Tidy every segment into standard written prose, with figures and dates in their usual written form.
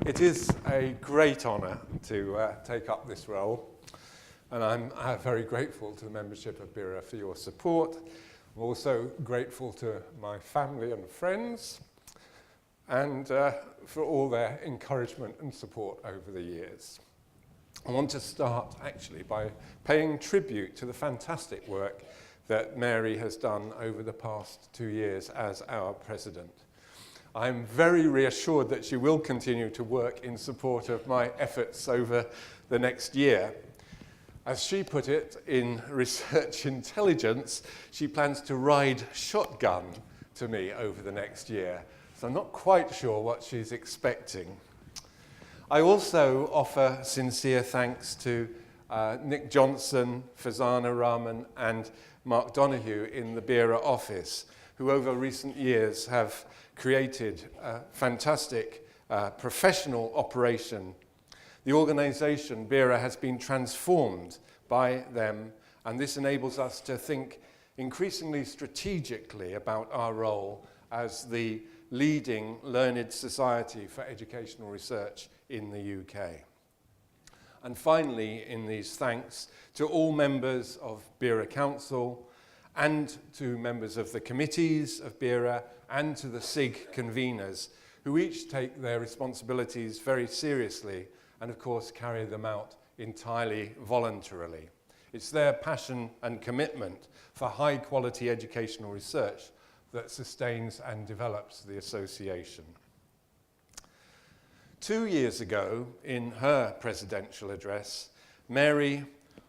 It is a great honour to take up this role, and I'm very grateful to the membership of BERA for your support. I'm also grateful to my family and friends, and for all their encouragement and support over the years. I want to start actually by paying tribute to the fantastic work that Mary has done over the past 2 years as our president. I'm very reassured that she will continue to work in support of my efforts over the next year. As she put it in Research Intelligence, she plans to ride shotgun to me over the next year. So I'm not quite sure what she's expecting. I also offer sincere thanks to Nick Johnson, Fazana Rahman, and Mark Donoghue in the BERA office, who over recent years have created a fantastic professional operation. The organisation, BERA, has been transformed by them, and this enables us to think increasingly strategically about our role as the leading learned society for educational research in the UK. And finally, in these thanks to all members of BERA Council and to members of the committees of BERA and to the SIG conveners, who each take their responsibilities very seriously and of course carry them out entirely voluntarily. It's their passion and commitment for high quality educational research that sustains and develops the association. 2 years ago, in her presidential address, Mary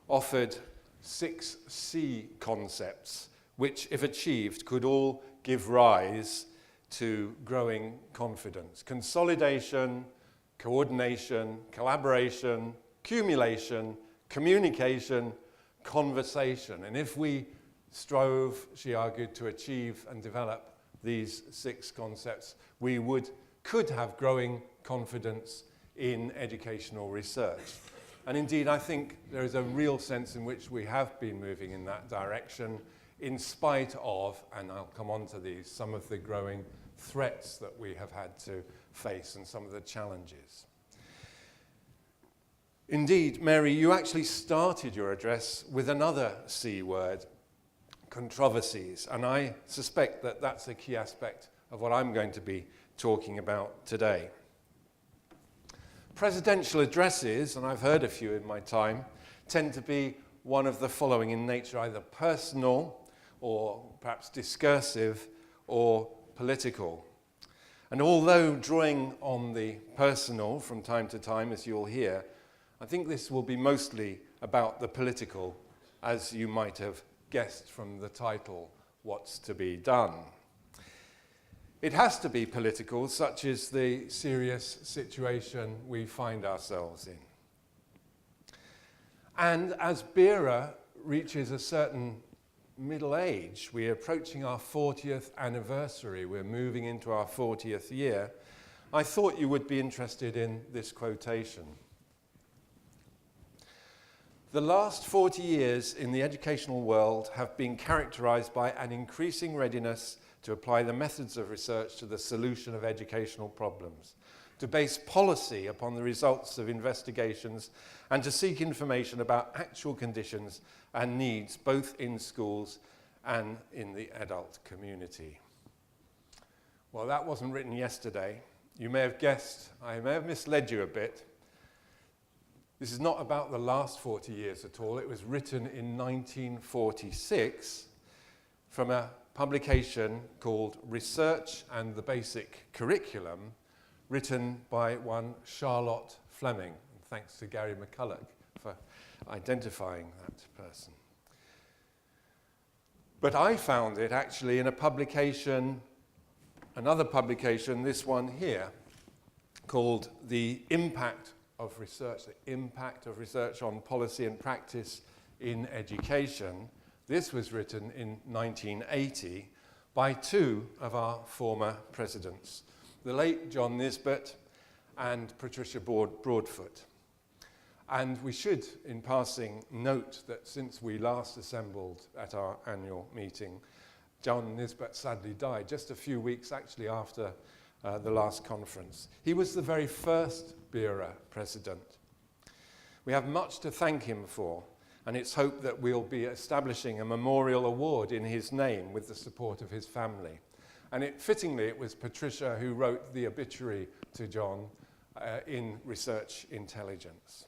offered 6 C concepts, which, if achieved, could all give rise to growing confidence: consolidation, coordination, collaboration, cumulation, communication, conversation. And if we strove, she argued, to achieve and develop these 6 concepts, we could have growing confidence in educational research. And indeed, I think there is a real sense in which we have been moving in that direction, in spite of, and I'll come on to these, some of the growing threats that we have had to face and some of the challenges. Indeed, Mary, you actually started your address with another C word, controversies, and I suspect that that's a key aspect of what I'm going to be talking about today. Presidential addresses, and I've heard a few in my time, tend to be one of the following in nature: either personal or perhaps discursive or political. And although drawing on the personal from time to time, as you'll hear, I think this will be mostly about the political, as you might have guessed from the title, What's to be Done? It has to be political, such is the serious situation we find ourselves in. And as BERA reaches a certain middle age, we're approaching our 40th anniversary, we're moving into our 40th year, I thought you would be interested in this quotation. The last 40 years in the educational world have been characterized by an increasing readiness to apply the methods of research to the solution of educational problems, to base policy upon the results of investigations, and to seek information about actual conditions and needs both in schools and in the adult community. Well, that wasn't written yesterday. You may have guessed, I may have misled you a bit. This is not about the last 40 years at all. It was written in 1946 from a publication called Research and the Basic Curriculum, written by one Charlotte Fleming. And thanks to Gary McCulloch for identifying that person. But I found it actually in a publication, another publication, this one here, called The Impact of Research on Policy and Practice in Education. This was written in 1980 by 2 of our former presidents, the late John Nisbet and Patricia Broadfoot. And we should, in passing, note that since we last assembled at our annual meeting, John Nisbet sadly died just a few weeks actually after the last conference. He was the very first BERA president. We have much to thank him for, and it's hoped that we'll be establishing a memorial award in his name with the support of his family. And fittingly, it was Patricia who wrote the obituary to John in Research Intelligence.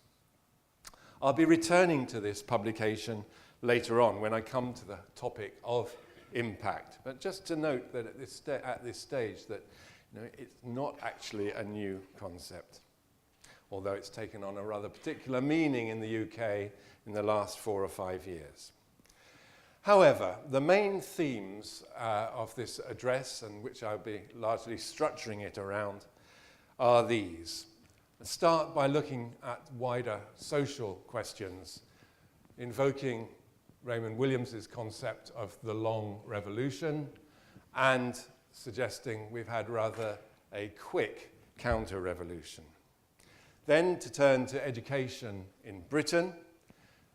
I'll be returning to this publication later on when I come to the topic of impact. But just to note that at this stage that it's not actually a new concept, although it's taken on a rather particular meaning in the UK in the last 4 or 5 years. However, the main themes of this address, and which I'll be largely structuring it around, are these. Let's start by looking at wider social questions, invoking Raymond Williams's concept of the long revolution and suggesting we've had rather a quick counter-revolution. Then to turn to education in Britain,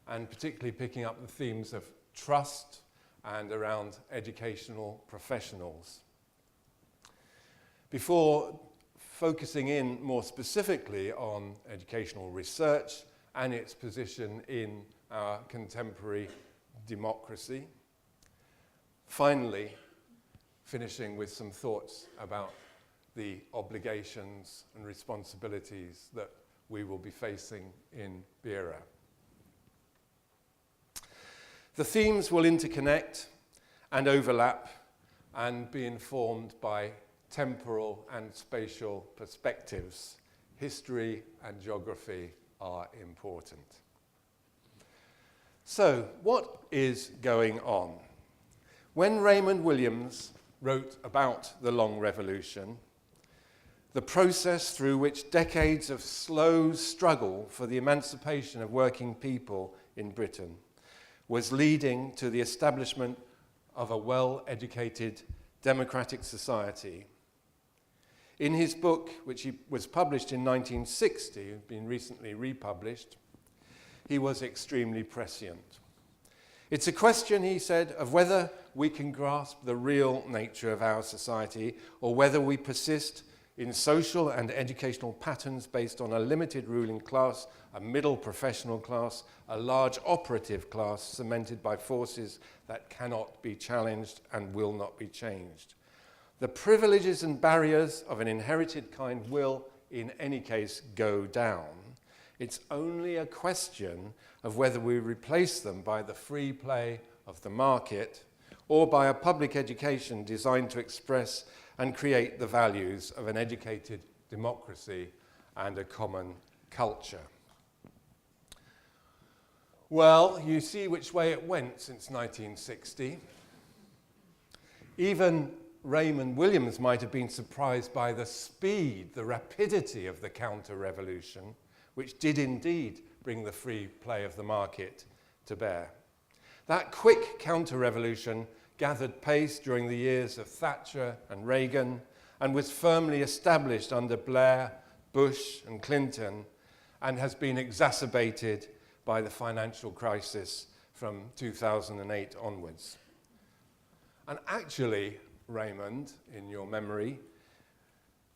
and particularly picking up the themes of trust and around educational professionals. Before focusing in more specifically on educational research and its position in our contemporary democracy. Finally, finishing with some thoughts about the obligations and responsibilities that we will be facing in BERA. The themes will interconnect and overlap and be informed by temporal and spatial perspectives. History and geography are important. So, what is going on? When Raymond Williams wrote about the Long Revolution, the process through which decades of slow struggle for the emancipation of working people in Britain was leading to the establishment of a well-educated democratic society. In his book, which was published in 1960, been recently republished, he was extremely prescient. It's a question, he said, of whether we can grasp the real nature of our society or whether we persist in social and educational patterns based on a limited ruling class, a middle professional class, a large operative class cemented by forces that cannot be challenged and will not be changed. The privileges and barriers of an inherited kind will, in any case, go down. It's only a question of whether we replace them by the free play of the market or by a public education designed to express and create the values of an educated democracy and a common culture. Well, you see which way it went since 1960. Even Raymond Williams might have been surprised by the speed, the rapidity of the counter-revolution, which did indeed bring the free play of the market to bear. That quick counter-revolution gathered pace during the years of Thatcher and Reagan and was firmly established under Blair, Bush and Clinton and has been exacerbated by the financial crisis from 2008 onwards. And actually, Raymond, in your memory,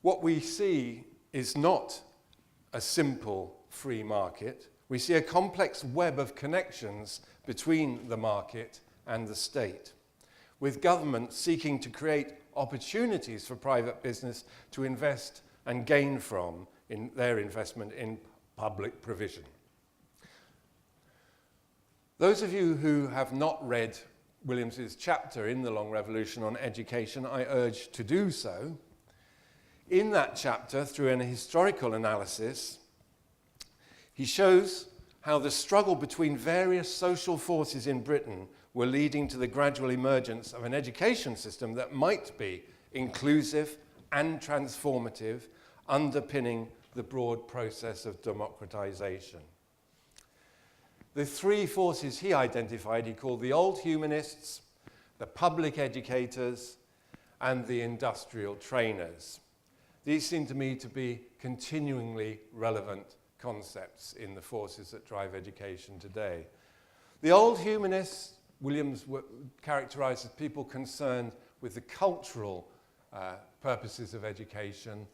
what we see is not a simple free market. We see a complex web of connections between the market and the state, with governments seeking to create opportunities for private business to invest and gain from in their investment in public provision. Those of you who have not read Williams's chapter in The Long Revolution on education, I urge to do so. In that chapter, through an historical analysis, he shows how the struggle between various social forces in Britain were leading to the gradual emergence of an education system that might be inclusive and transformative, underpinning the broad process of democratization. The three forces he identified, he called the old humanists, the public educators, and the industrial trainers. These seem to me to be continuingly relevant concepts in the forces that drive education today. The old humanists, Williams characterized as people concerned with the cultural purposes of education,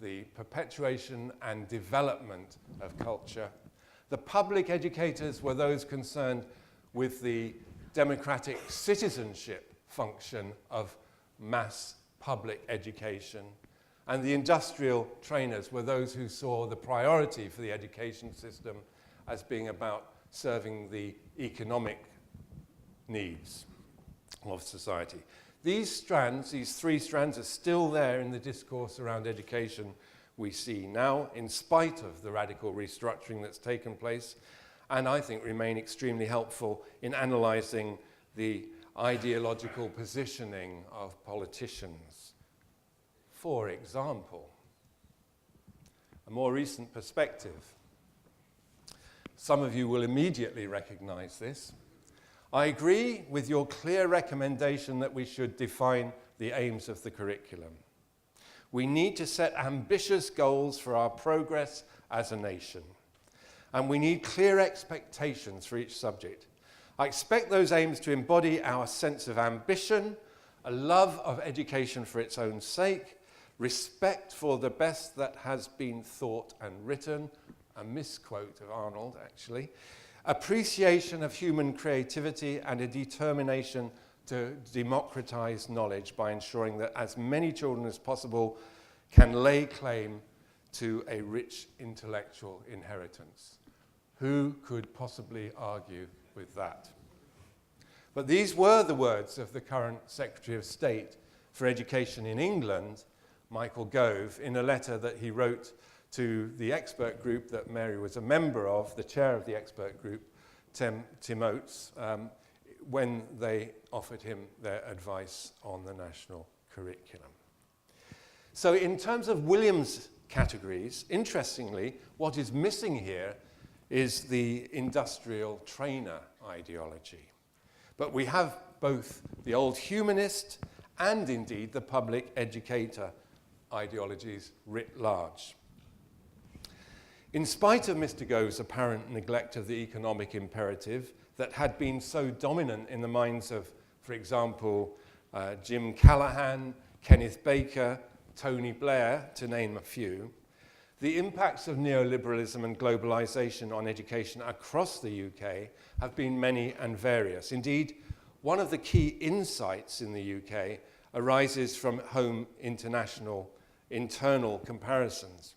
the perpetuation and development of culture. The public educators were those concerned with the democratic citizenship function of mass public education. And the industrial trainers were those who saw the priority for the education system as being about serving the economic needs of society. These strands, these three strands, are still there in the discourse around education we see now, in spite of the radical restructuring that's taken place, and I think remain extremely helpful in analysing the ideological positioning of politicians. For example, a more recent perspective. Some of you will immediately recognise this. I agree with your clear recommendation that we should define the aims of the curriculum. We need to set ambitious goals for our progress as a nation. And we need clear expectations for each subject. I expect those aims to embody our sense of ambition, a love of education for its own sake, respect for the best that has been thought and written, a misquote of Arnold actually, appreciation of human creativity, and a determination to democratize knowledge by ensuring that as many children as possible can lay claim to a rich intellectual inheritance. Who could possibly argue with that? But these were the words of the current Secretary of State for Education in England, Michael Gove, in a letter that he wrote to the expert group that Mary was a member of, the chair of the expert group, Tim Oates, when they offered him their advice on the national curriculum. So in terms of Williams' categories, interestingly, what is missing here is the industrial trainer ideology. But we have both the old humanist and indeed the public educator ideologies writ large. In spite of Mr. Gove's apparent neglect of the economic imperative that had been so dominant in the minds of, for example, Jim Callaghan, Kenneth Baker, Tony Blair, to name a few, the impacts of neoliberalism and globalization on education across the UK have been many and various. Indeed, one of the key insights in the UK arises from home internal comparisons,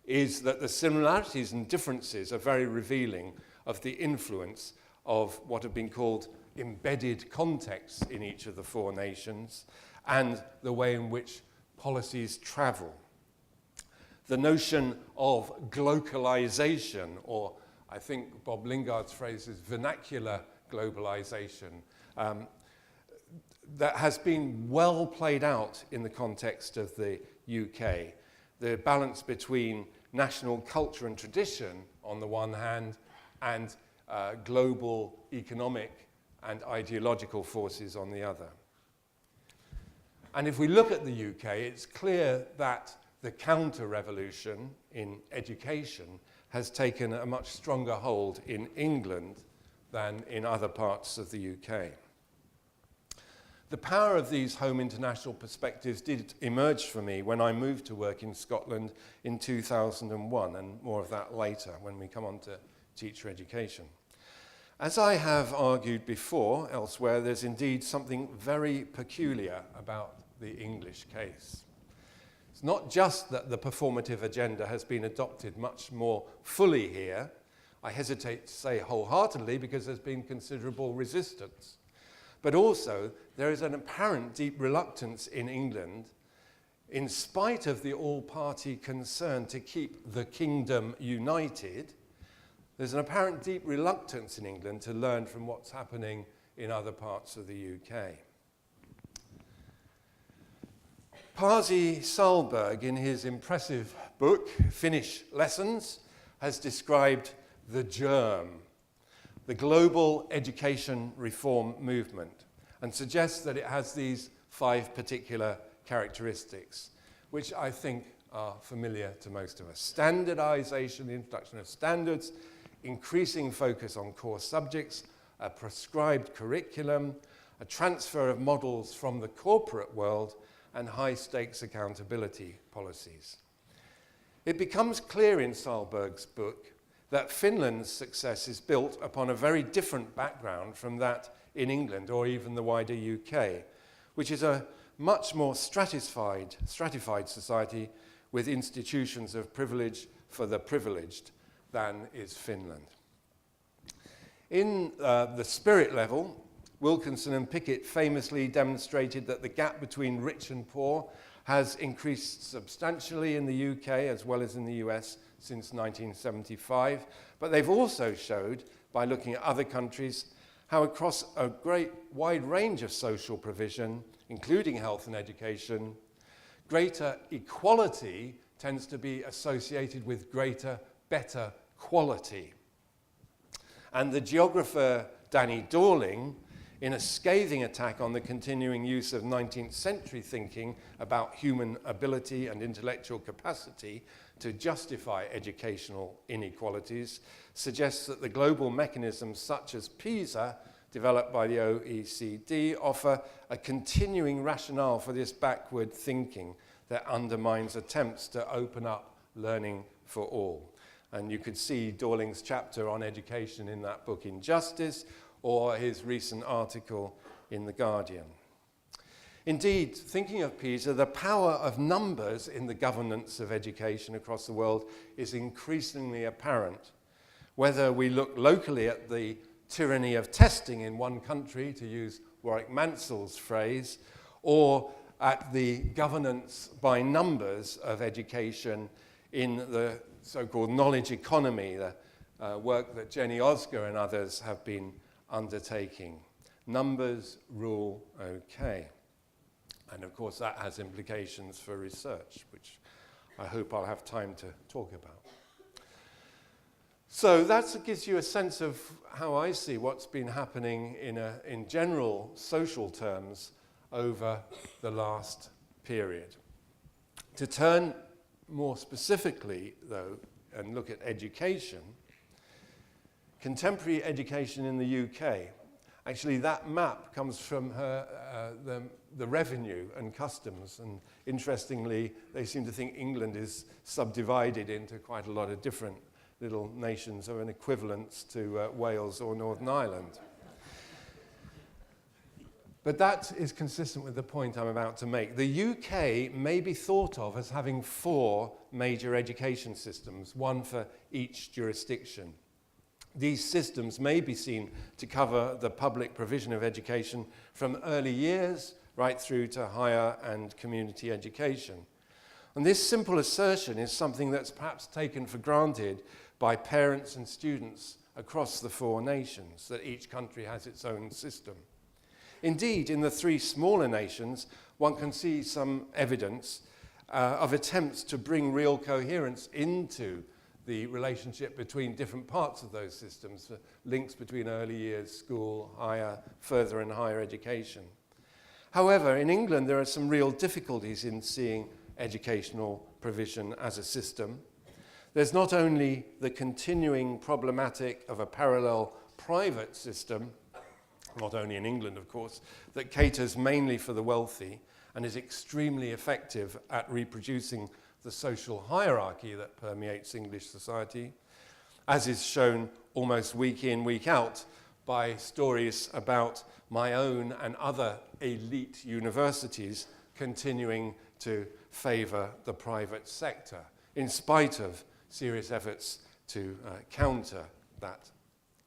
is that the similarities and differences are very revealing of the influence of what have been called embedded contexts in each of the four nations and the way in which policies travel. The notion of glocalization, or I think Bob Lingard's phrase is vernacular globalization, that has been well played out in the context of the UK. The balance between national culture and tradition on the one hand and global economic and ideological forces on the other. And if we look at the UK, it's clear that the counter-revolution in education has taken a much stronger hold in England than in other parts of the UK. The power of these home international perspectives did emerge for me when I moved to work in Scotland in 2001, and more of that later when we come on to teacher education. As I have argued before elsewhere, there's indeed something very peculiar about the English case. It's not just that the performative agenda has been adopted much more fully here. I hesitate to say wholeheartedly because there's been considerable resistance. But also, there is an apparent deep reluctance in England, in spite of the all-party concern to keep the kingdom united. There's an apparent deep reluctance in England to learn from what's happening in other parts of the UK. Pasi Sahlberg, in his impressive book, Finnish Lessons, has described the germ, the global education reform movement, and suggests that it has these 5 particular characteristics, which I think are familiar to most of us. Standardization, the introduction of standards, increasing focus on core subjects, a prescribed curriculum, a transfer of models from the corporate world, and high-stakes accountability policies. It becomes clear in Sahlberg's book that Finland's success is built upon a very different background from that in England or even the wider UK, which is a much more stratified society with institutions of privilege for the privileged than is Finland. In the spirit level, Wilkinson and Pickett famously demonstrated that the gap between rich and poor has increased substantially in the UK as well as in the US since 1975, but they've also showed, by looking at other countries, how across a great wide range of social provision, including health and education, greater equality tends to be associated with greater, better quality. And the geographer Danny Dorling, in a scathing attack on the continuing use of 19th century thinking about human ability and intellectual capacity to justify educational inequalities, suggests that the global mechanisms such as PISA, developed by the OECD, offer a continuing rationale for this backward thinking that undermines attempts to open up learning for all. And you could see Dorling's chapter on education in that book, Injustice, or his recent article in The Guardian. Indeed, thinking of PISA, the power of numbers in the governance of education across the world is increasingly apparent. Whether we look locally at the tyranny of testing in one country, to use Warwick Mansell's phrase, or at the governance by numbers of education in the so-called knowledge economy, the work that Jenny Osger and others have been undertaking. Numbers rule okay. And of course that has implications for research, which I hope I'll have time to talk about. So that gives you a sense of how I see what's been happening in general social terms over the last period. To turn more specifically, though, and look at education, contemporary education in the UK, actually that map comes from the revenue and customs, and interestingly, they seem to think England is subdivided into quite a lot of different little nations of an equivalence to Wales or Northern Ireland. But that is consistent with the point I'm about to make. The UK may be thought of as having 4 major education systems, one for each jurisdiction. These systems may be seen to cover the public provision of education from early years right through to higher and community education. And this simple assertion is something that's perhaps taken for granted by parents and students across the 4 nations, that each country has its own system. Indeed, in the 3 smaller nations, one can see some evidence of attempts to bring real coherence into the relationship between different parts of those systems, links between early years, school, higher, further and higher education. However, in England, there are some real difficulties in seeing educational provision as a system. There's not only the continuing problematic of a parallel private system, not only in England, of course, that caters mainly for the wealthy and is extremely effective at reproducing the social hierarchy that permeates English society, as is shown almost week in, week out by stories about my own and other elite universities continuing to favour the private sector, in spite of serious efforts to counter that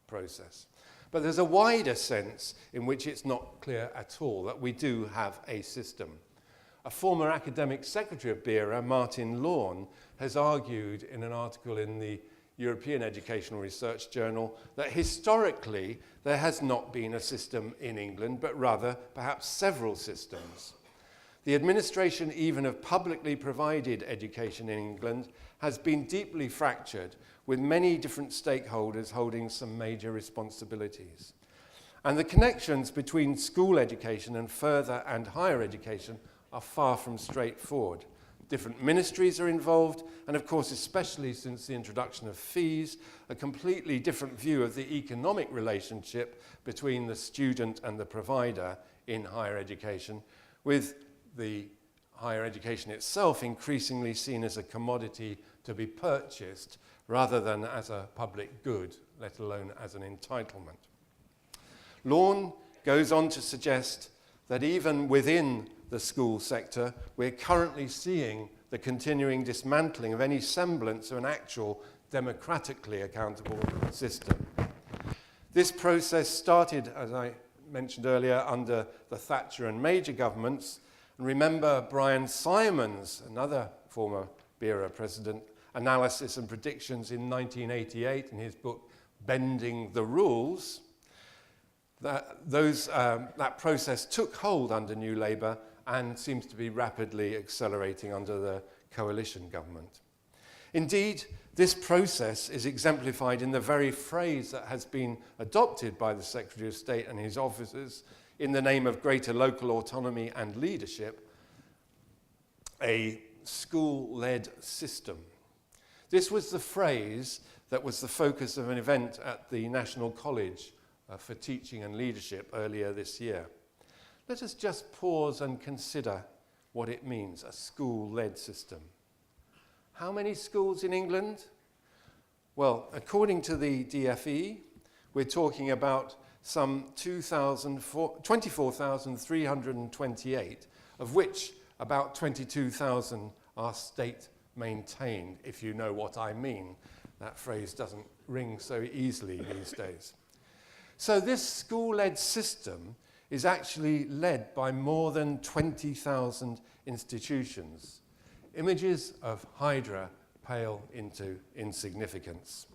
process. But there's a wider sense in which it's not clear at all that we do have a system. A former academic secretary of BERA, Martin Lorne, has argued in an article in the European Educational Research Journal that historically there has not been a system in England, but rather perhaps several systems. The administration even of publicly provided education in England has been deeply fractured, with many different stakeholders holding some major responsibilities. And the connections between school education and further and higher education are far from straightforward. Different ministries are involved, and of course, especially since the introduction of fees, a completely different view of the economic relationship between the student and the provider in higher education, with the higher education itself increasingly seen as a commodity to be purchased rather than as a public good, let alone as an entitlement. Lorne goes on to suggest that even within the school sector, we're currently seeing the continuing dismantling of any semblance of an actual democratically accountable system. This process started, as I mentioned earlier, under the Thatcher and Major governments. And remember Brian Simon's, another former BERA president, analysis and predictions in 1988 in his book Bending the Rules. That process took hold under New Labour and seems to be rapidly accelerating under the coalition government. Indeed, this process is exemplified in the very phrase that has been adopted by the Secretary of State and his officers in the name of greater local autonomy and leadership, a school-led system. This was the phrase that was the focus of an event at the National College for Teaching and Leadership earlier this year. Let us just pause and consider what it means, a school-led system. How many schools in England? Well, according to the DFE, we're talking about some 24,328, of which about 22,000 are state-maintained, if you know what I mean. That phrase doesn't ring so easily these days. So this school-led system is actually led by more than 20,000 institutions. Images of Hydra pale into insignificance.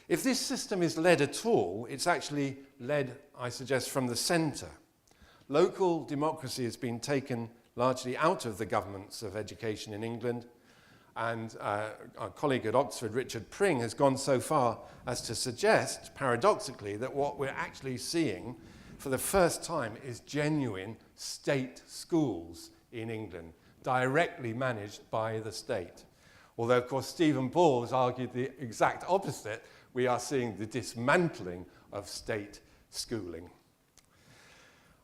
If this system is led at all, it's actually led, I suggest, from the centre. Local democracy has been taken largely out of the governments of education in England, and our colleague at Oxford, Richard Pring, has gone so far as to suggest, paradoxically, that what we're actually seeing for the first time is genuine state schools in England, directly managed by the state. Although, of course, Stephen Ball has argued the exact opposite. We are seeing the dismantling of state schooling.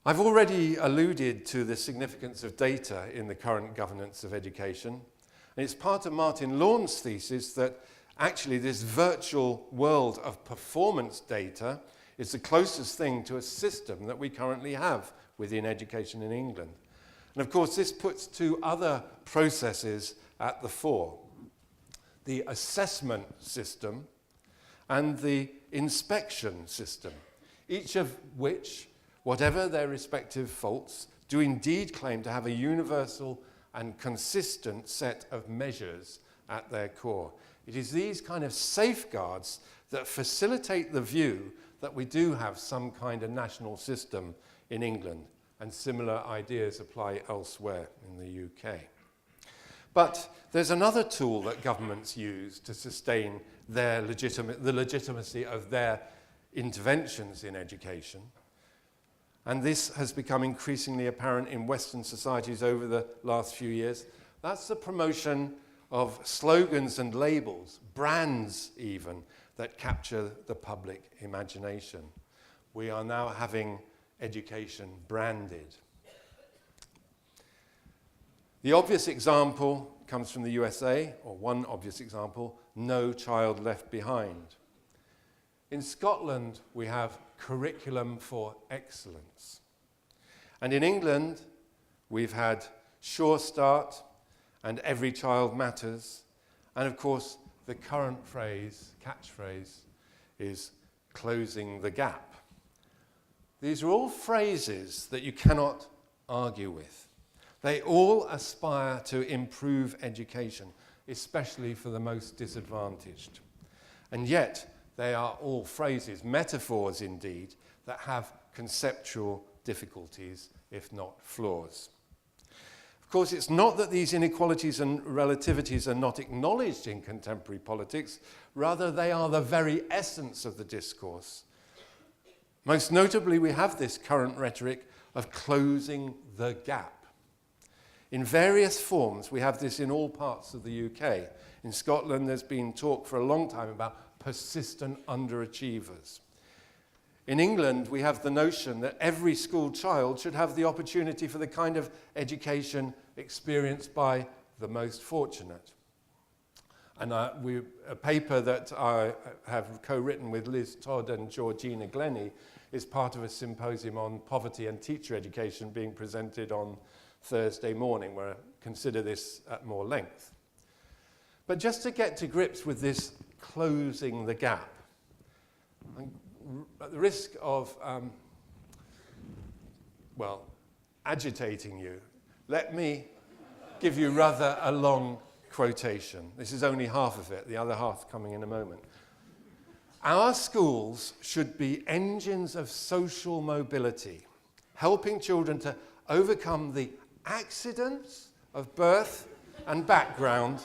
I've already alluded to the significance of data in the current governance of education. And it's part of Martin Lorne's thesis that actually this virtual world of performance data is the closest thing to a system that we currently have within education in England. And of course, this puts two other processes at the fore: the assessment system and the inspection system, each of which, whatever their respective faults, do indeed claim to have a universal and consistent set of measures at their core. It is these kind of safeguards that facilitate the view that we do have some kind of national system in England, and similar ideas apply elsewhere in the UK. But there's another tool that governments use to sustain the legitimacy of their interventions in education. And this has become increasingly apparent in Western societies over the last few years. That's the promotion of slogans and labels, brands even, that capture the public imagination. We are now having education branded. The obvious example comes from the USA, or one obvious example: No Child Left Behind. In Scotland, we have Curriculum for Excellence. And in England, we've had Sure Start and Every Child Matters. And of course, the current catchphrase, is closing the gap. These are all phrases that you cannot argue with. They all aspire to improve education, especially for the most disadvantaged. And yet, they are all phrases, metaphors indeed, that have conceptual difficulties, if not flaws. Of course, it's not that these inequalities and relativities are not acknowledged in contemporary politics, rather they are the very essence of the discourse. Most notably, we have this current rhetoric of closing the gap. In various forms, we have this in all parts of the UK. In Scotland, there's been talk for a long time about persistent underachievers. In England, we have the notion that every school child should have the opportunity for the kind of education experienced by the most fortunate. And a paper that I have co-written with Liz Todd and Georgina Glennie is part of a symposium on poverty and teacher education being presented on Thursday morning, where I consider this at more length. But just to get to grips with this closing the gap, at the risk of, agitating you, let me give you rather a long quotation. This is only half of it, the other half coming in a moment. Our schools should be engines of social mobility, helping children to overcome the accidents of birth and background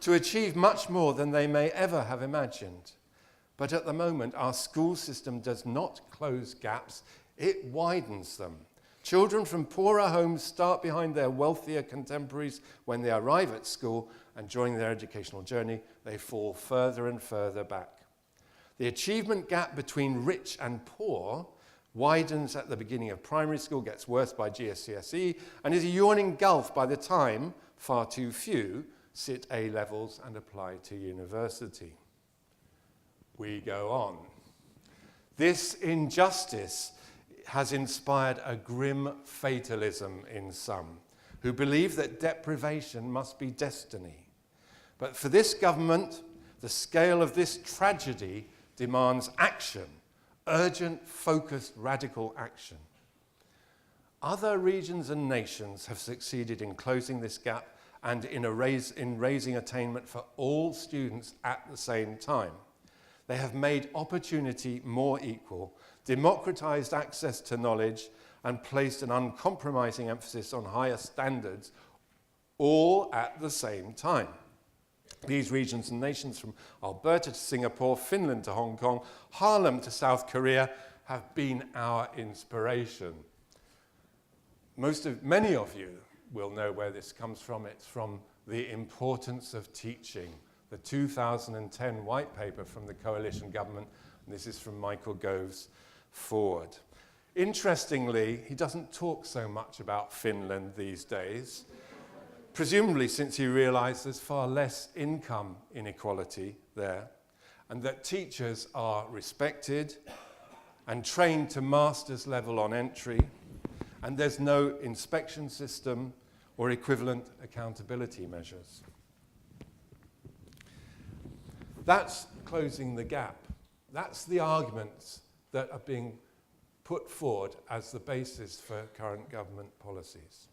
to achieve much more than they may ever have imagined. But at the moment, our school system does not close gaps, it widens them. Children from poorer homes start behind their wealthier contemporaries when they arrive at school, and during their educational journey, they fall further and further back. The achievement gap between rich and poor widens at the beginning of primary school, gets worse by GCSE, and is a yawning gulf by the time far too few sit A-levels and apply to university. We go on. This injustice has inspired a grim fatalism in some, who believe that deprivation must be destiny. But for this government, the scale of this tragedy demands action, urgent, focused, radical action. Other regions and nations have succeeded in closing this gap and in raising attainment for all students at the same time. They have made opportunity more equal, democratized access to knowledge, and placed an uncompromising emphasis on higher standards, all at the same time. These regions and nations, from Alberta to Singapore, Finland to Hong Kong, Harlem to South Korea, have been our inspiration. Many of you will know where this comes from. It's from The Importance of Teaching, the 2010 white paper from the coalition government. And this is from Michael Gove's Forward. Interestingly, he doesn't talk so much about Finland these days, presumably since he realized there's far less income inequality there, and that teachers are respected and trained to master's level on entry, and there's no inspection system or equivalent accountability measures. That's closing the gap. That's the arguments that are being put forward as the basis for current government policies.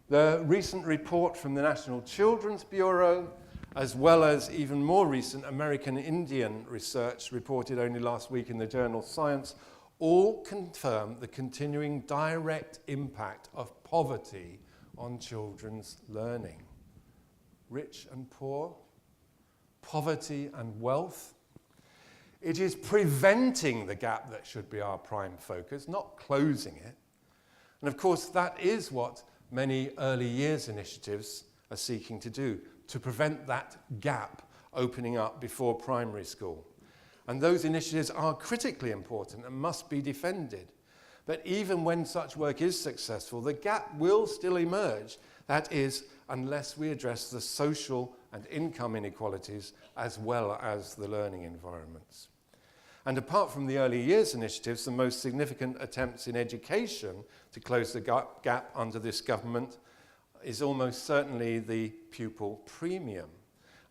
The recent report from the National Children's Bureau, as well as even more recent American Indian research reported only last week in the journal Science, all confirm the continuing direct impact of poverty on children's learning. Rich and poor, poverty and wealth. It is preventing the gap that should be our prime focus, not closing it. And of course, that is what many early years initiatives are seeking to do, to prevent that gap opening up before primary school. And those initiatives are critically important and must be defended. But even when such work is successful, the gap will still emerge. That is, unless we address the social and income inequalities as well as the learning environments. And apart from the early years initiatives, the most significant attempts in education to close the gap under this government is almost certainly the pupil premium.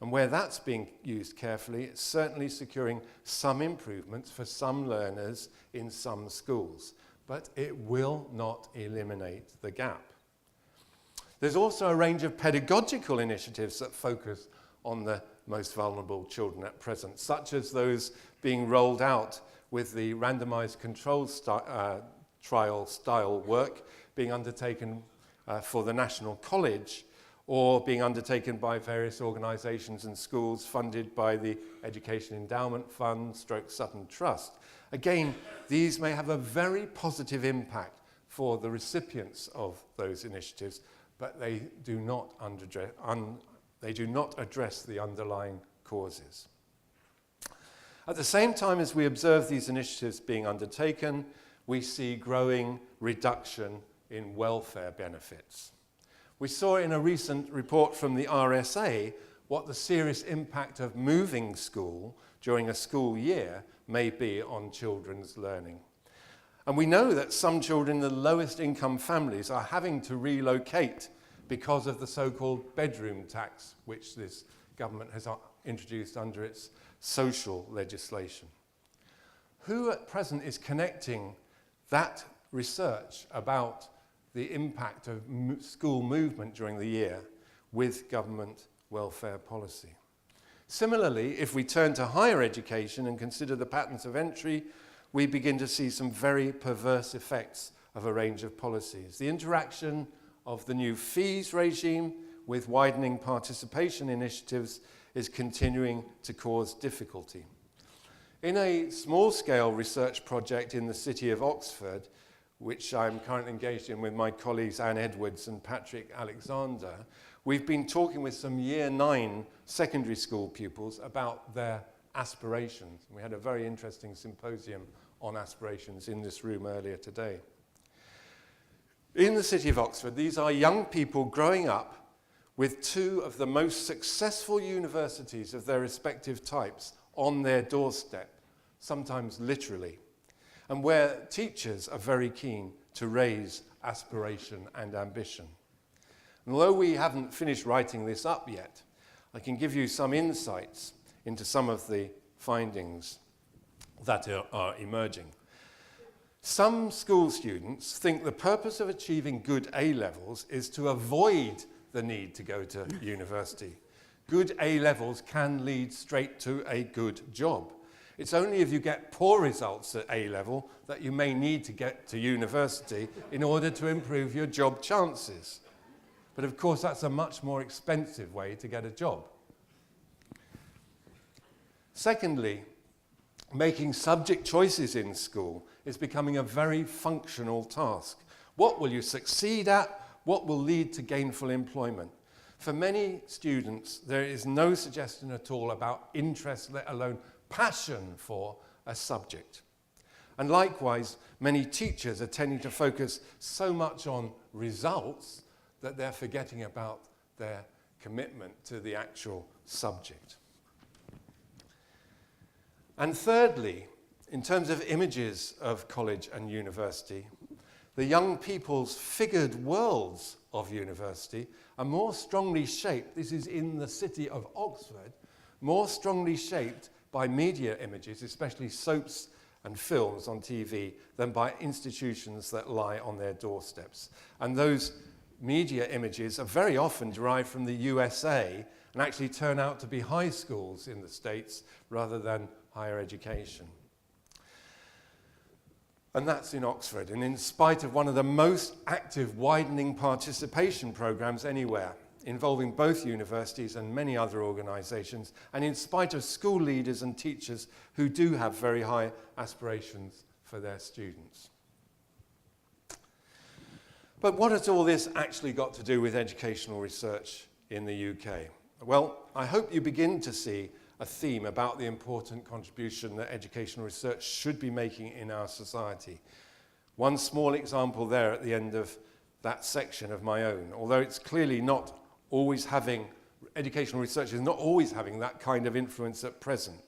And where that's being used carefully, it's certainly securing some improvements for some learners in some schools. But it will not eliminate the gap. There's also a range of pedagogical initiatives that focus on the most vulnerable children at present, such as those being rolled out with the randomized control trial style work being undertaken for the National College, or being undertaken by various organisations and schools funded by the Education Endowment Fund, Sutton Trust. Again, these may have a very positive impact for the recipients of those initiatives, but they do not address the underlying causes. At the same time as we observe these initiatives being undertaken, we see growing reduction in welfare benefits. We saw in a recent report from the RSA what the serious impact of moving school during a school year may be on children's learning. And we know that some children in the lowest income families are having to relocate because of the so-called bedroom tax, which this government has introduced under its social legislation. Who at present is connecting that research about the impact of school movement during the year with government welfare policy? Similarly, if we turn to higher education and consider the patterns of entry, we begin to see some very perverse effects of a range of policies. The interaction of the new fees regime with widening participation initiatives is continuing to cause difficulty. In a small-scale research project in the city of Oxford, which I'm currently engaged in with my colleagues Anne Edwards and Patrick Alexander, we've been talking with some Year 9 secondary school pupils about their aspirations. We had a very interesting symposium on aspirations in this room earlier today. In the city of Oxford, these are young people growing up with two of the most successful universities of their respective types on their doorstep, sometimes literally, and where teachers are very keen to raise aspiration and ambition. And although we haven't finished writing this up yet, I can give you some insights into some of the findings that are emerging. Some school students think the purpose of achieving good A-levels is to avoid the need to go to university. Good A-levels can lead straight to a good job. It's only if you get poor results at A-level that you may need to get to university in order to improve your job chances. But of course, that's a much more expensive way to get a job. Secondly, making subject choices in school is becoming a very functional task. What will you succeed at? What will lead to gainful employment? For many students, there is no suggestion at all about interest, let alone passion for a subject. And likewise, many teachers are tending to focus so much on results that they're forgetting about their commitment to the actual subject. And thirdly, in terms of images of college and university, the young people's figured worlds of university are more strongly shaped, this is in the city of Oxford, more strongly shaped by media images, especially soaps and films on TV, than by institutions that lie on their doorsteps. And those media images are very often derived from the USA and actually turn out to be high schools in the States rather than higher education. And that's in Oxford, and in spite of one of the most active widening participation programs anywhere, involving both universities and many other organisations, and in spite of school leaders and teachers who do have very high aspirations for their students. But what has all this actually got to do with educational research in the UK? Well, I hope you begin to see a theme about the important contribution that educational research should be making in our society. One small example there at the end of that section of my own, although it's clearly not always having, educational research is not always having that kind of influence at present.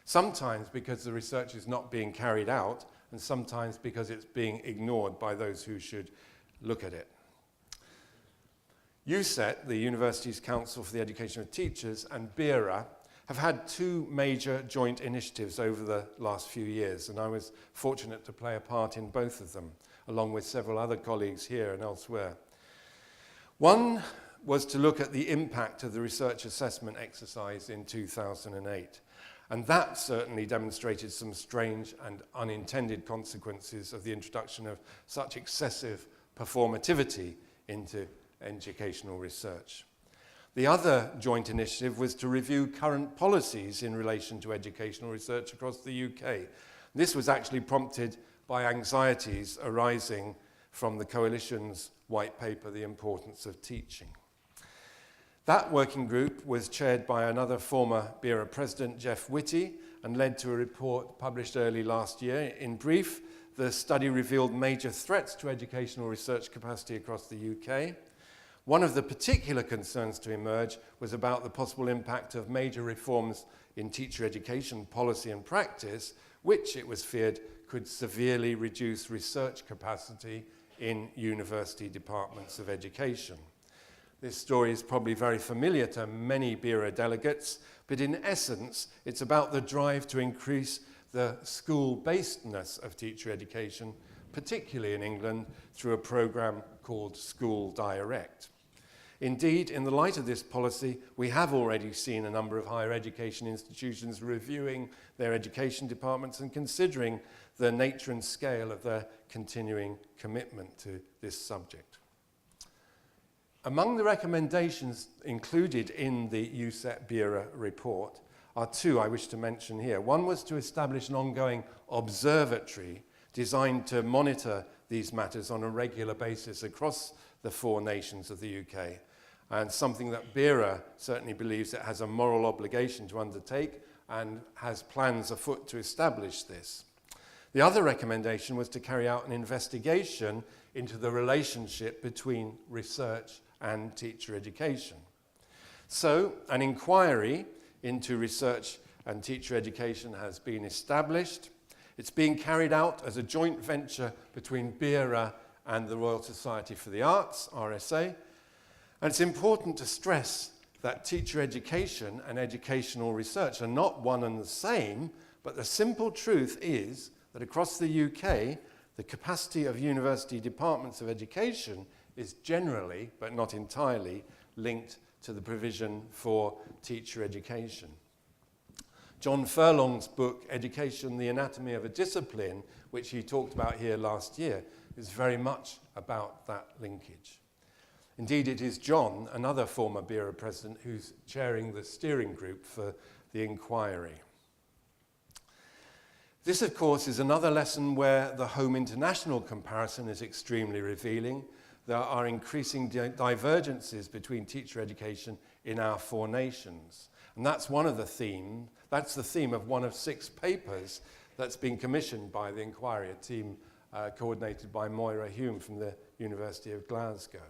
Sometimes because the research is not being carried out, and sometimes because it's being ignored by those who should look at it. USET, the University's Council for the Education of Teachers, and BERA have had two major joint initiatives over the last few years, and I was fortunate to play a part in both of them, along with several other colleagues here and elsewhere. One was to look at the impact of the research assessment exercise in 2008, and that certainly demonstrated some strange and unintended consequences of the introduction of such excessive performativity into educational research. The other joint initiative was to review current policies in relation to educational research across the UK. This was actually prompted by anxieties arising from the Coalition's white paper, The Importance of Teaching. That working group was chaired by another former BERA president, Jeff Whitty, and led to a report published early last year. In brief, the study revealed major threats to educational research capacity across the UK. One of the particular concerns to emerge was about the possible impact of major reforms in teacher education policy and practice, which it was feared could severely reduce research capacity in university departments of education. This story is probably very familiar to many BERA delegates, but in essence, it's about the drive to increase the school-basedness of teacher education, particularly in England, through a programme called School Direct. Indeed, in the light of this policy, we have already seen a number of higher education institutions reviewing their education departments and considering the nature and scale of their continuing commitment to this subject. Among the recommendations included in the USET BERA report are two I wish to mention here. One was to establish an ongoing observatory designed to monitor these matters on a regular basis across the 4 nations of the UK, and something that BERA certainly believes it has a moral obligation to undertake and has plans afoot to establish this. The other recommendation was to carry out an investigation into the relationship between research and teacher education. So, an inquiry into research and teacher education has been established. It's being carried out as a joint venture between BERA and the Royal Society for the Arts, RSA. And it's important to stress that teacher education and educational research are not one and the same, but the simple truth is that across the UK, the capacity of university departments of education is generally, but not entirely, linked to the provision for teacher education. John Furlong's book, Education, the Anatomy of a Discipline, which he talked about here last year, is very much about that linkage. Indeed, it is John, another former BERA president, who's chairing the steering group for the inquiry. This, of course, is another lesson where the home international comparison is extremely revealing. There are increasing divergences between teacher education in our 4 nations. And that's the theme of one of 6 papers that's been commissioned by the inquiry, a team coordinated by Moira Hume from the University of Glasgow.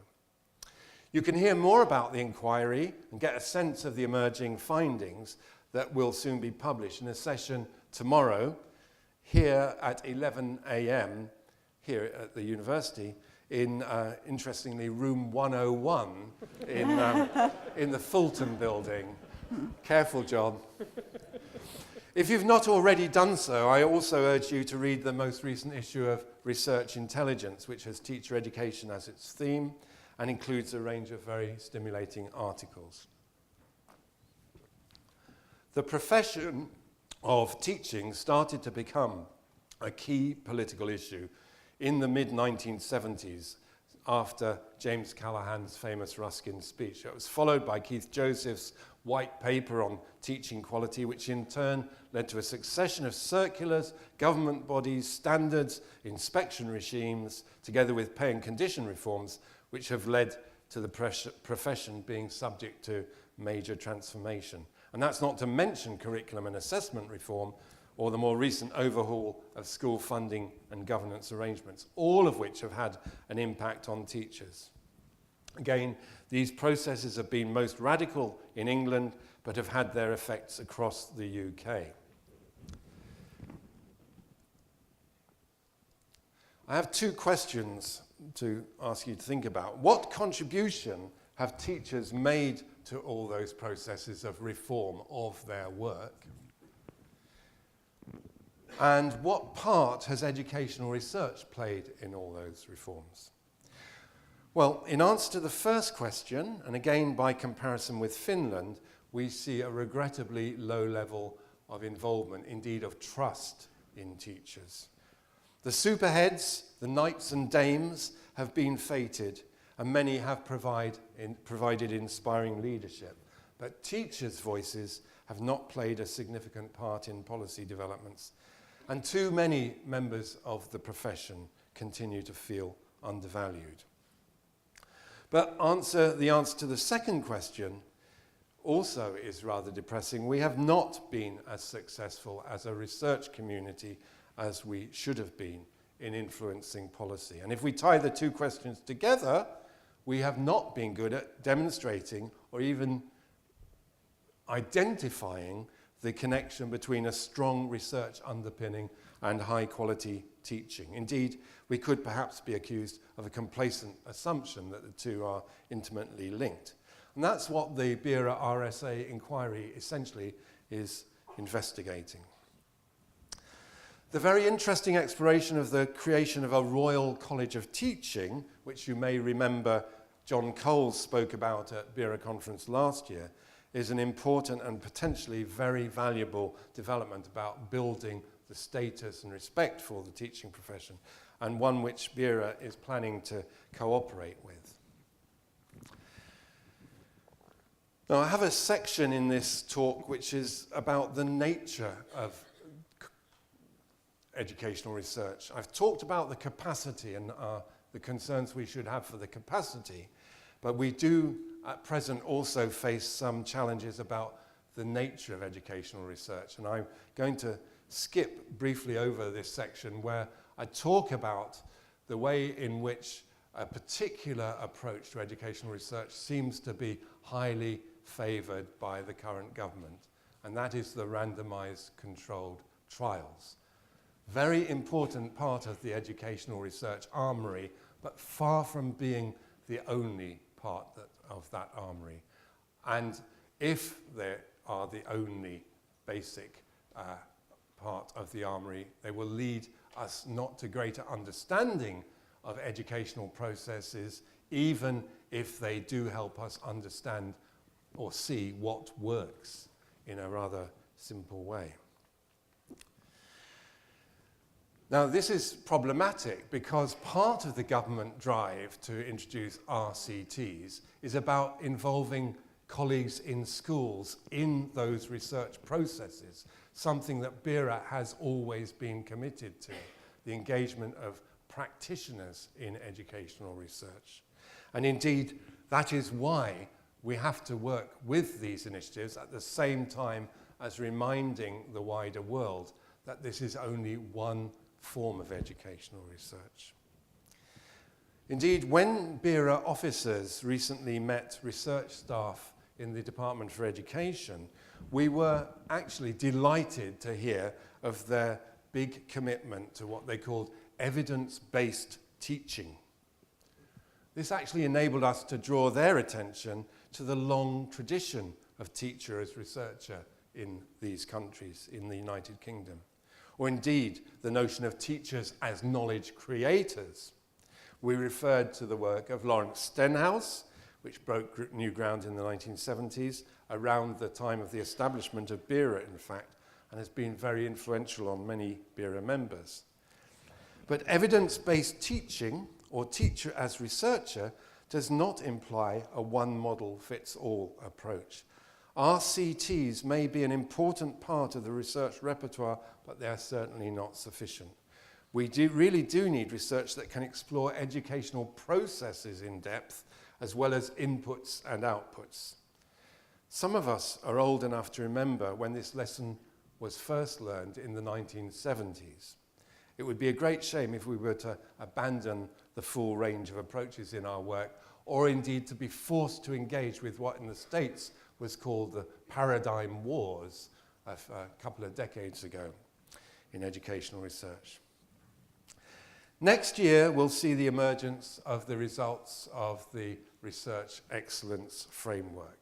You can hear more about the inquiry and get a sense of the emerging findings that will soon be published in a session tomorrow here at 11 a.m. here at the university in, interestingly, room 101 in the Fulton building. Careful, John. If you've not already done so, I also urge you to read the most recent issue of Research Intelligence, which has teacher education as its theme and includes a range of very stimulating articles. The profession of teaching started to become a key political issue in the mid-1970s after James Callaghan's famous Ruskin speech. It was followed by Keith Joseph's white paper on teaching quality, which in turn led to a succession of circulars, government bodies, standards, inspection regimes, together with pay and condition reforms, which have led to the profession being subject to major transformation. And that's not to mention curriculum and assessment reform, or the more recent overhaul of school funding and governance arrangements, all of which have had an impact on teachers. Again, these processes have been most radical in England, but have had their effects across the UK. I have 2 questions to ask you to think about. What contribution have teachers made to all those processes of reform of their work? And what part has educational research played in all those reforms? Well, in answer to the first question, and again by comparison with Finland, we see a regrettably low level of involvement, indeed of trust in teachers. The superheads, the knights and dames, have been feted, and many have provided inspiring leadership. But teachers' voices have not played a significant part in policy developments, and too many members of the profession continue to feel undervalued. But the answer to the second question, also is rather depressing. We have not been as successful as a research community as we should have been in influencing policy. And if we tie the two questions together, we have not been good at demonstrating or even identifying the connection between a strong research underpinning and high-quality teaching. Indeed, we could perhaps be accused of a complacent assumption that the two are intimately linked. And that's what the BERA RSA inquiry essentially is investigating. The very interesting exploration of the creation of a Royal College of Teaching, which you may remember John Coles spoke about at BERA conference last year, is an important and potentially very valuable development about building the status and respect for the teaching profession, and one which BERA is planning to cooperate with. Now, I have a section in this talk which is about the nature of educational research. I've talked about the capacity and the concerns we should have for the capacity, but we do at present also face some challenges about the nature of educational research. And I'm going to skip briefly over this section where I talk about the way in which a particular approach to educational research seems to be highly favoured by the current government, and that is the randomised controlled trials. Very important part of the educational research armoury, but far from being the only part of that armoury. And if they are the only basic part of the armoury, they will lead us not to greater understanding of educational processes, even if they do help us understand or see what works in a rather simple way. Now, this is problematic because part of the government drive to introduce RCTs is about involving colleagues in schools in those research processes, something that BERA has always been committed to, the engagement of practitioners in educational research. And indeed, that is why we have to work with these initiatives at the same time as reminding the wider world that this is only one form of educational research. Indeed, when BERA officers recently met research staff in the Department for Education, we were actually delighted to hear of their big commitment to what they called evidence-based teaching. This actually enabled us to draw their attention to the long tradition of teacher as researcher in these countries, in the United Kingdom. Or indeed, the notion of teachers as knowledge creators. We referred to the work of Lawrence Stenhouse, which broke new ground in the 1970s, around the time of the establishment of BERA, in fact, and has been very influential on many BERA members. But evidence-based teaching, or teacher as researcher, does not imply a one-model-fits-all approach. RCTs may be an important part of the research repertoire, but they are certainly not sufficient. We really do need research that can explore educational processes in depth, as well as inputs and outputs. Some of us are old enough to remember when this lesson was first learned in the 1970s. It would be a great shame if we were to abandon the full range of approaches in our work, or indeed to be forced to engage with what in the States was called the paradigm wars of a couple of decades ago in educational research. Next year, we'll see the emergence of the results of the Research Excellence Framework.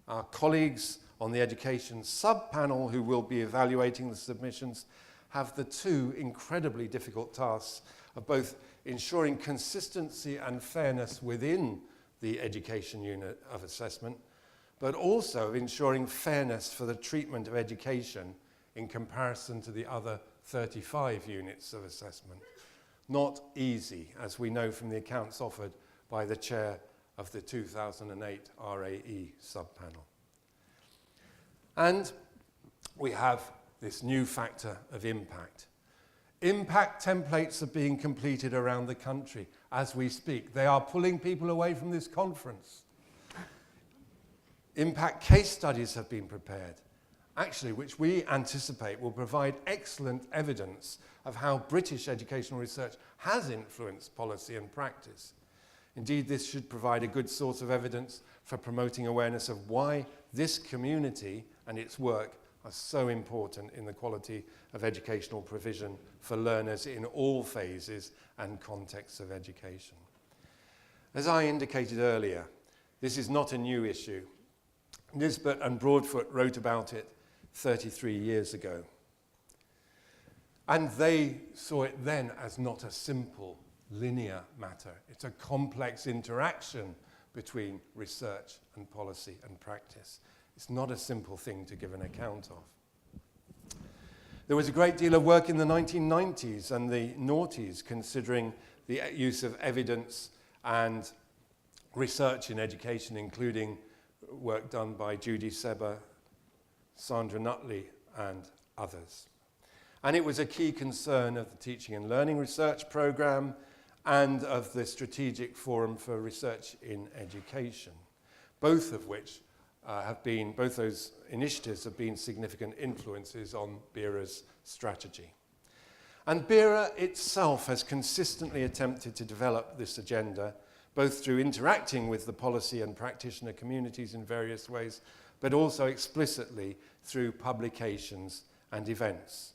Our colleagues on the education sub-panel who will be evaluating the submissions have the two incredibly difficult tasks of both ensuring consistency and fairness within the education unit of assessment, but also of ensuring fairness for the treatment of education in comparison to the other 35 units of assessment. Not easy, as we know from the accounts offered by the chair of the 2008 RAE sub-panel. And we have this new factor of impact. Impact templates are being completed around the country as we speak. They are pulling people away from this conference. Impact case studies have been prepared, actually, which we anticipate will provide excellent evidence of how British educational research has influenced policy and practice. Indeed, this should provide a good source of evidence for promoting awareness of why this community and its work are so important in the quality of educational provision for learners in all phases and contexts of education. As I indicated earlier, this is not a new issue. Nisbet and Broadfoot wrote about it 33 years ago. And they saw it then as not a simple, linear matter. It's a complex interaction between research and policy and practice. It's not a simple thing to give an account of. There was a great deal of work in the 1990s and the noughties considering the use of evidence and research in education, including work done by Judy Seber, Sandra Nutley, and others. And it was a key concern of the Teaching and Learning Research Programme and of the Strategic Forum for Research in Education, both of which both those initiatives have been significant influences on BERA's strategy. And BERA itself has consistently attempted to develop this agenda, both through interacting with the policy and practitioner communities in various ways, but also explicitly through publications and events.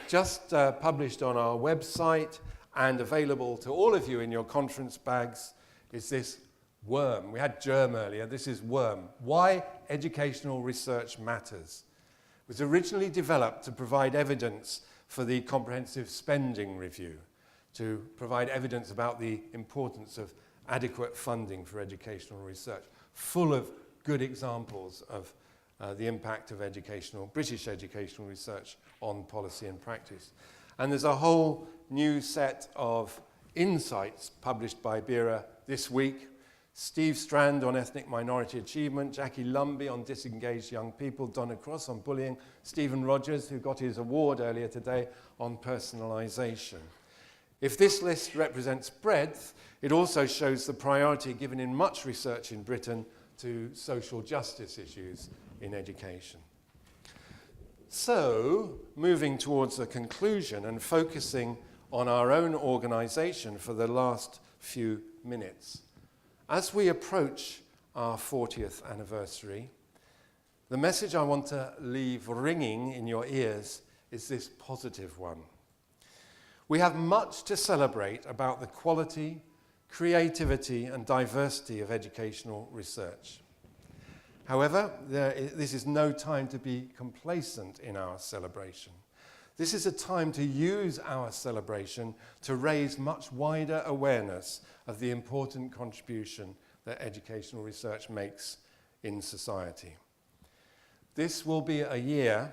Just published on our website and available to all of you in your conference bags is this worm. We had germ earlier, this is worm. Why educational research matters. It was originally developed to provide evidence for the comprehensive spending review, to provide evidence about the importance of adequate funding for educational research, full of good examples of the impact of British educational research on policy and practice. And there's a whole new set of insights published by BERA this week. Steve Strand on ethnic minority achievement, Jackie Lumby on disengaged young people, Donna Cross on bullying, Stephen Rogers, who got his award earlier today, on personalisation. If this list represents breadth, it also shows the priority given in much research in Britain to social justice issues in education. So, moving towards a conclusion and focusing on our own organisation for the last few minutes. As we approach our 40th anniversary, the message I want to leave ringing in your ears is this positive one. We have much to celebrate about the quality, creativity, and diversity of educational research. However, this is no time to be complacent in our celebration. This is a time to use our celebration to raise much wider awareness of the important contribution that educational research makes in society. This will be a year,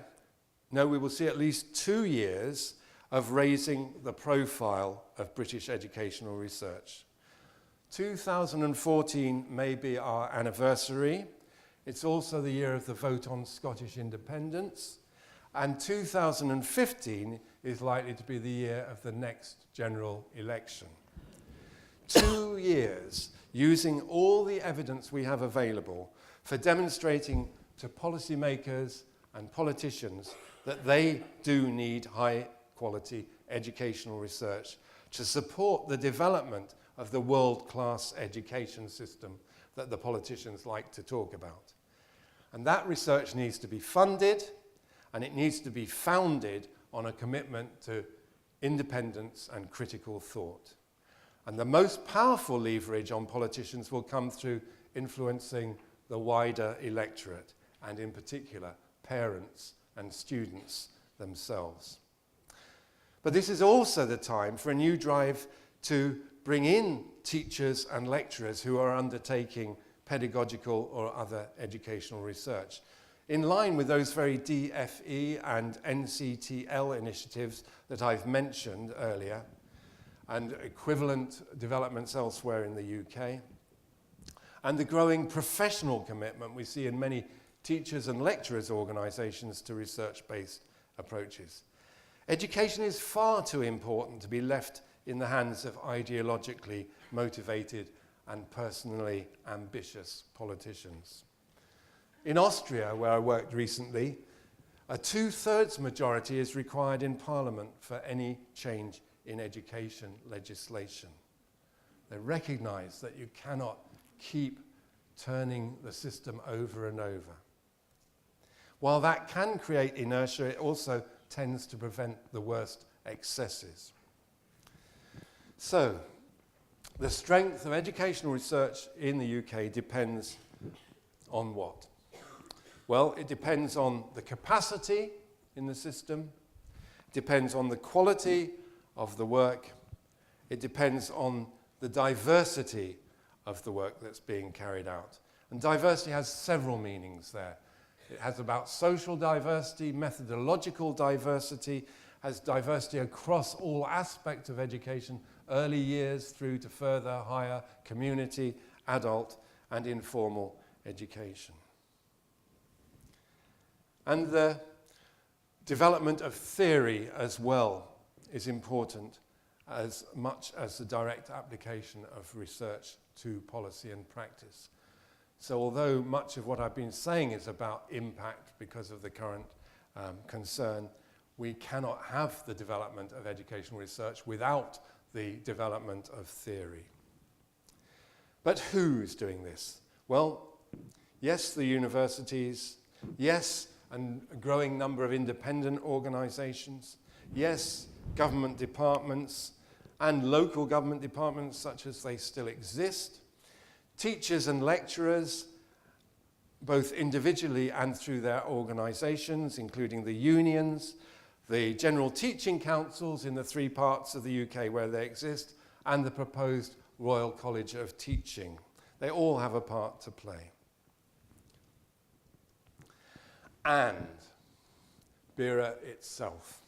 we will see at least 2 years of raising the profile of British educational research. 2014 may be our anniversary. It's also the year of the vote on Scottish independence. And 2015 is likely to be the year of the next general election. 2 years using all the evidence we have available for demonstrating to policymakers and politicians that they do need high-quality educational research to support the development of the world-class education system that the politicians like to talk about. And that research needs to be funded, and it needs to be founded on a commitment to independence and critical thought. And the most powerful leverage on politicians will come through influencing the wider electorate, and in particular, parents and students themselves. But this is also the time for a new drive to bring in teachers and lecturers who are undertaking pedagogical or other educational research, in line with those very DFE and NCTL initiatives that I've mentioned earlier, and equivalent developments elsewhere in the UK, and the growing professional commitment we see in many teachers and lecturers' organisations to research-based approaches. Education is far too important to be left in the hands of ideologically motivated and personally ambitious politicians. In Austria, where I worked recently, a 2/3 majority is required in Parliament for any change in education legislation. They recognise that you cannot keep turning the system over and over. While that can create inertia, it also tends to prevent the worst excesses. So, the strength of educational research in the UK depends on what? Well, it depends on the capacity in the system, it depends on the quality of the work, it depends on the diversity of the work that's being carried out. And diversity has several meanings there. It has about social diversity, methodological diversity, has diversity across all aspects of education, early years through to further, higher, community, adult, and informal education. And the development of theory as well is important as much as the direct application of research to policy and practice. So although much of what I've been saying is about impact because of the current concern, we cannot have the development of educational research without the development of theory. But who's doing this? Well, yes, the universities, yes, and a growing number of independent organisations, yes, government departments and local government departments such as they still exist, teachers and lecturers, both individually and through their organisations, including the unions, the general teaching councils in the 3 parts of the UK where they exist, and the proposed Royal College of Teaching. They all have a part to play. And BERA itself.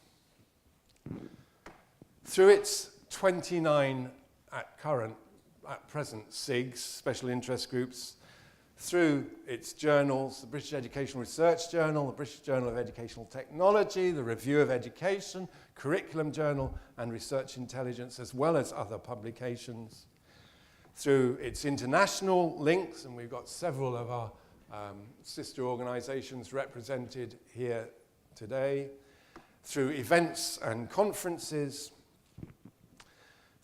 Through its 29 at present SIGs, special interest groups, through its journals, the British Educational Research Journal, the British Journal of Educational Technology, the Review of Education, Curriculum Journal, and Research Intelligence, as well as other publications, through its international links, and we've got several of our sister organisations represented here today, through events and conferences,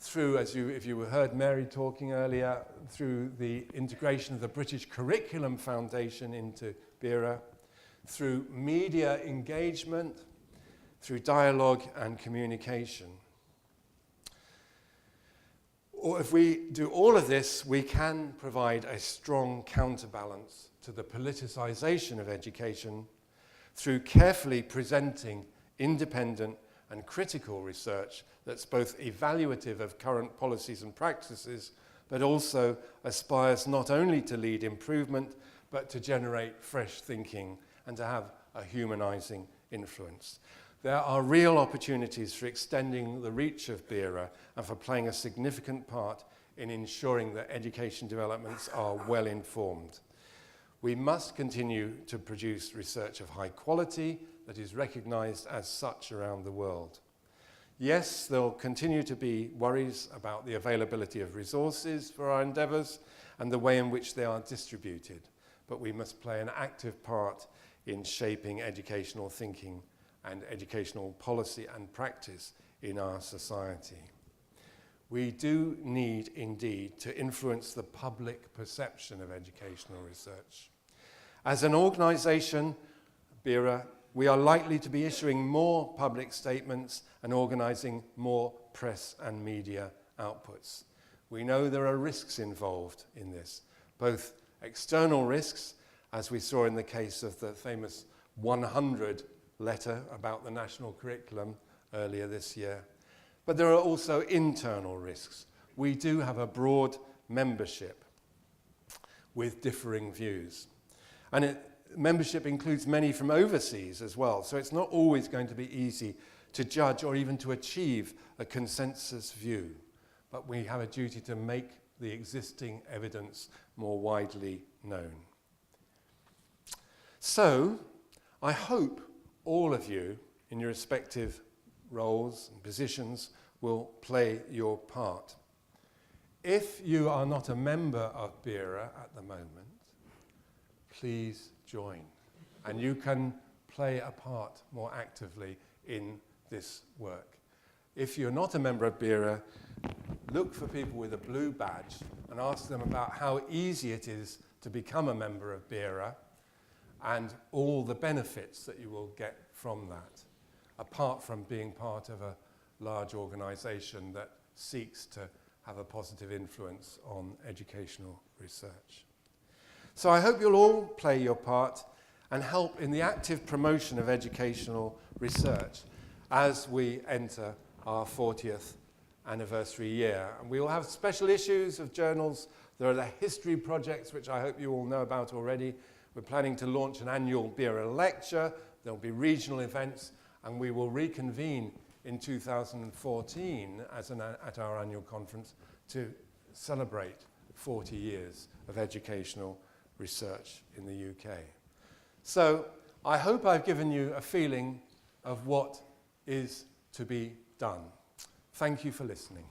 through, if you heard Mary talking earlier, through the integration of the British Curriculum Foundation into BERA, through media engagement, through dialogue and communication. Or if we do all of this, we can provide a strong counterbalance to the politicisation of education through carefully presenting independent and critical research that's both evaluative of current policies and practices, but also aspires not only to lead improvement, but to generate fresh thinking and to have a humanising influence. There are real opportunities for extending the reach of BERA and for playing a significant part in ensuring that education developments are well informed. We must continue to produce research of high quality that is recognised as such around the world. Yes, there will continue to be worries about the availability of resources for our endeavours and the way in which they are distributed, but we must play an active part in shaping educational thinking and educational policy and practice in our society. We do need, indeed, to influence the public perception of educational research. As an organisation, BERA, we are likely to be issuing more public statements and organising more press and media outputs. We know there are risks involved in this, both external risks, as we saw in the case of the famous 100 letter about the national curriculum earlier this year, but there are also internal risks. We do have a broad membership with differing views, and membership includes many from overseas as well, so it's not always going to be easy to judge or even to achieve a consensus view, but we have a duty to make the existing evidence more widely known. So, I hope all of you in your respective roles and positions will play your part. If you are not a member of BERA at the moment, please join. And you can play a part more actively in this work. If you're not a member of BERA, look for people with a blue badge and ask them about how easy it is to become a member of BERA and all the benefits that you will get from that, apart from being part of a large organisation that seeks to have a positive influence on educational research. So I hope you'll all play your part and help in the active promotion of educational research as we enter our 40th anniversary year. And we will have special issues of journals. There are the history projects, which I hope you all know about already. We're planning to launch an annual BERA lecture. There will be regional events, and we will reconvene in 2014 at our annual conference to celebrate 40 years of educational research in the UK. So I hope I've given you a feeling of what is to be done. Thank you for listening.